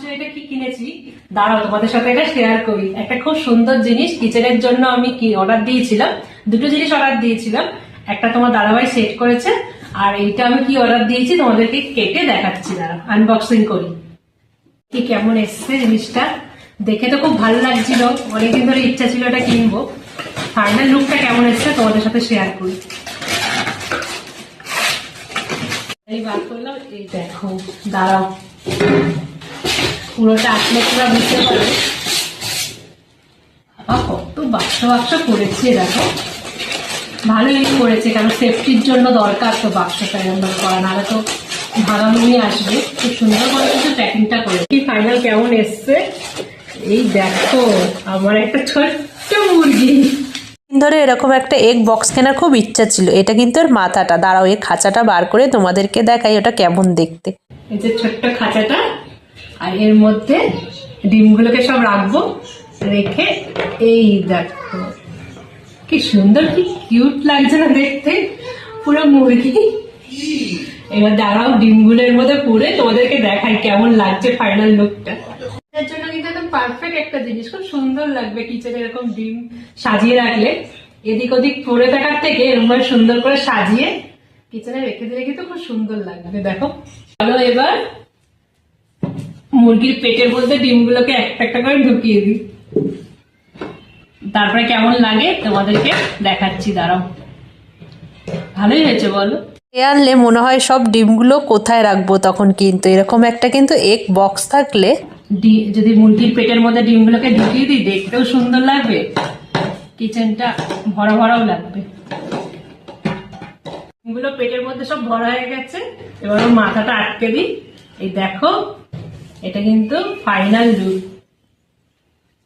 ভাবছো এটা কি কিনেছি, দাঁড়াও তোমাদের সাথে এটা শেয়ার করি। একটা খুব সুন্দর জিনিস কিচেনের জন্য আমি কি অর্ডার দিয়েছিলাম, দুটো জিনিস অর্ডার দিয়েছিলাম। একটা তোমার দাদাভাই সেট করেছে, আর এইটা আমি কি অর্ডার দিয়েছি তোমাদেরকে কেটে দেখাচ্ছি, দাঁড়াও আনবক্সিং করি কি কেমন এসছে জিনিসটা। দেখে তো খুব ভালো লাগছিল, অনেকদিন ধরে ইচ্ছা ছিল এটা কিনবো। ফাইনাল লুকটা কেমন এসছে তোমাদের সাথে শেয়ার করি। এই বার করলাম, এই দেখো, দাঁড়াও পুরোটা আসলে পুরো বুঝতে পারবে। কত বাক্স বাক্স করেছে দেখো, ভালোই করেছে, কারণ সেফটির জন্য দরকার তো বাক্সটা এরকম করা, নাহলে তো ভাঙাভাঙি আসবে। খুব সুন্দর করে কিন্তু প্যাকিংটা করে। কি ফাইনাল কেমন এসছে এই দেখো, আমার একটা ছোট্ট মুরগি ধরে এরকম একটা এগ বক্স কেনার খুব ইচ্ছা ছিল। এটা কিন্তু এর মাথাটা, দাঁড়াও এই খাঁচাটা বার করে তোমাদেরকে দেখাই ওটা কেমন দেখতে। এই যে ছোট্ট খাঁচাটা, আর এর মধ্যে ডিমগুলোকে সব রাখবো, রেখে এই দেখো কি সুন্দর, কি কিউট লাগছে না দেখতে, পুরো মুরগি। এবার দাঁড়াও ডিমগুলোর মধ্যে পুরে তোমাদেরকে দেখাই কেমন লাগছে ফাইনাল লুকটা। এর জন্য কিন্তু একদম পারফেক্ট একটা জিনিস, খুব সুন্দর লাগবে কিচেনে এরকম ডিম সাজিয়ে রাখলে। এদিক ওদিক পড়ে থাকার থেকে এরকম সুন্দর করে সাজিয়ে কিচেনে রেখে দিলে কিন্তু খুব সুন্দর লাগবে। দেখো চলো এবার মুরগির পেটের মধ্যে ডিমগুলোকে একটা একটা করে ঢুকিয়ে দিই, তারপরে কেমন লাগে তোমাদেরকে দেখাচ্ছি। দাঁড়াও, ভালোই হয়েছে বলো? এ আনলে মনে হয় সব ডিমগুলো কোথায় রাখবো তখন, কিন্তু এরকম একটা কিন্তু এগ বক্স থাকলে যদি মুরগির পেটের মধ্যে ডিমগুলোকে ঢুকিয়ে দিই, দেখতেও সুন্দর লাগবে, কিচেনটা ভরা ভরাও লাগবে। ডিমগুলো পেটের মধ্যে সব ভরা হয়ে গেছে, এবার মাথাটা আটকে দিই। এই দেখো, এটা কিন্তু ফাইনাল লুক।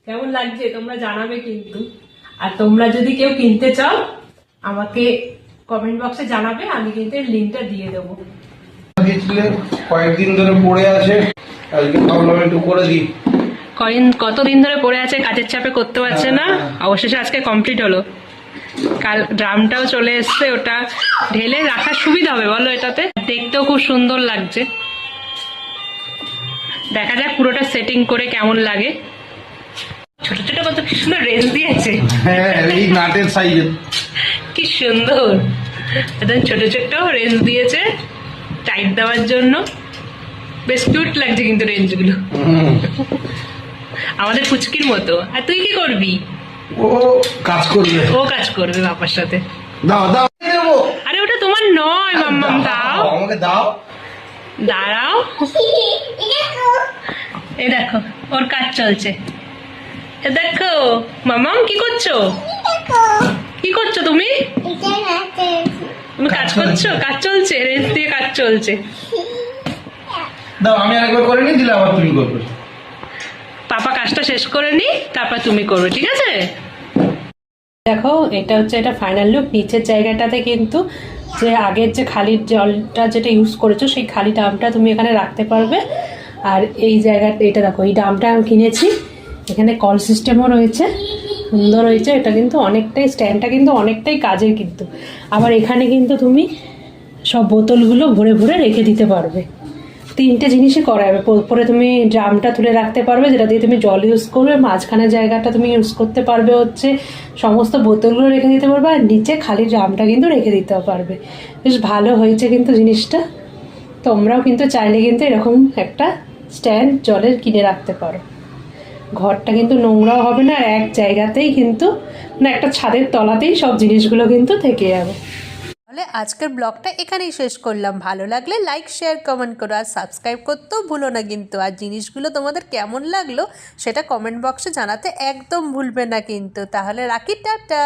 কেমন লাগছে তোমরা জানাবে কিন্তু। আর তোমরা যদি কেউ কিনতে চাও আমাকে কমেন্ট বক্সে জানাবে, আমি কিন্তু এর লিঙ্কটা দিয়ে দেবো। কয়েকদিন ধরে পড়ে আছে, আজকে ভাবলাম একটু করে দিই। কতদিন ধরে পড়ে আছে, কাজের চাপে করতে পারছে না, অবশেষে আজকে কমপ্লিট হলো। কাল ড্রামটাও চলে এসছে, ওটা ঢেলে রাখার সুবিধা হবে বলো এটাতে, দেখতেও খুব সুন্দর লাগছে। দেখা যাক পুরোটা সেটিং করে কেমন লাগে। ছোট ছোট কত কি সুন্দর রেঞ্জ দিয়েছে, হ্যাঁ এই নাটের সাইজের কি সুন্দর একদম ছোট ছোট রেঞ্জ দিয়েছে টাইট দেওয়ার জন্য, বেশ কিউট লাগছে কিন্তু রেঞ্জ গুলো আমাদের ফুচকির মতো। আর তুই কি করবি? ও কাজ করবে, ও কাজ করবে বাবার সাথে। দাও দাও দেবো। আরে ওটা তোমার নয় মাম্মাম, দাও আমাকে দাও। দাঁড়াও, এ দেখো ওর কাজ চলছে। এ দেখো মাম্মাম কি করছো, কি করছো তুমি? তুমি কাজ করছো, কাজ চলছে, রেঞ্জ দিয়ে কাজ চলছে। দাও আমি আরেকবার করে নিয়ে দিলে আবার তুমি করবে। পাপা কাজটা শেষ করে নি, তারপর তুমি করবে, ঠিক আছে? দেখো এটা হচ্ছে এটা ফাইনাল লুক। নিচের জায়গাটাতে কিন্তু যে আগের যে খালি জলটা যেটা ইউজ করেছো সেই খালি ডামটা তুমি এখানে রাখতে পারবে। আর এই জায়গাটা এটা দেখো, এই ডামটা আমি কিনেছি, এখানে কল সিস্টেমও রয়েছে, সুন্দর হয়েছে। এটা কিন্তু অনেকটাই, স্ট্যান্ডটা কিন্তু অনেকটাই কাজের কিন্তু। আবার এখানে কিন্তু তুমি সব বোতলগুলো ভরে ভরে রেখে দিতে পারবে। তিনটে জিনিসই করা যাবে। পরে তুমি ড্রামটা তুলে রাখতে পারবে, যেটা দিয়ে তুমি জল ইউজ করবে, মাঝখানে জায়গাটা তুমি ইউজ করতে পারবে হচ্ছে সমস্ত বোতলগুলো রেখে দিতে পারবে, আর নিচে খালি ড্রামটা কিন্তু রেখে দিতে পারবে। বেশ ভালো হয়েছে কিন্তু জিনিসটা। তোমরাও কিন্তু চাইলে কিন্তু এরকম একটা স্ট্যান্ড জলের কিনে রাখতে পারো। ঘরটা কিন্তু নোংরাও হবে না, আর এক জায়গাতেই কিন্তু না একটা ছাদের তলাতেই সব জিনিসগুলো কিন্তু থেকে যাবে। তাহলে আজকের ব্লগটা এখানেই শেষ করলাম। ভালো লাগলে লাইক শেয়ার কমেন্ট করো, আর সাবস্ক্রাইব করতেও ভুলো না কিন্তু। আর জিনিসগুলো তোমাদের কেমন লাগলো সেটা কমেন্ট বক্সে জানাতে একদম ভুলবে না কিন্তু। তাহলে রাখি, টাটা।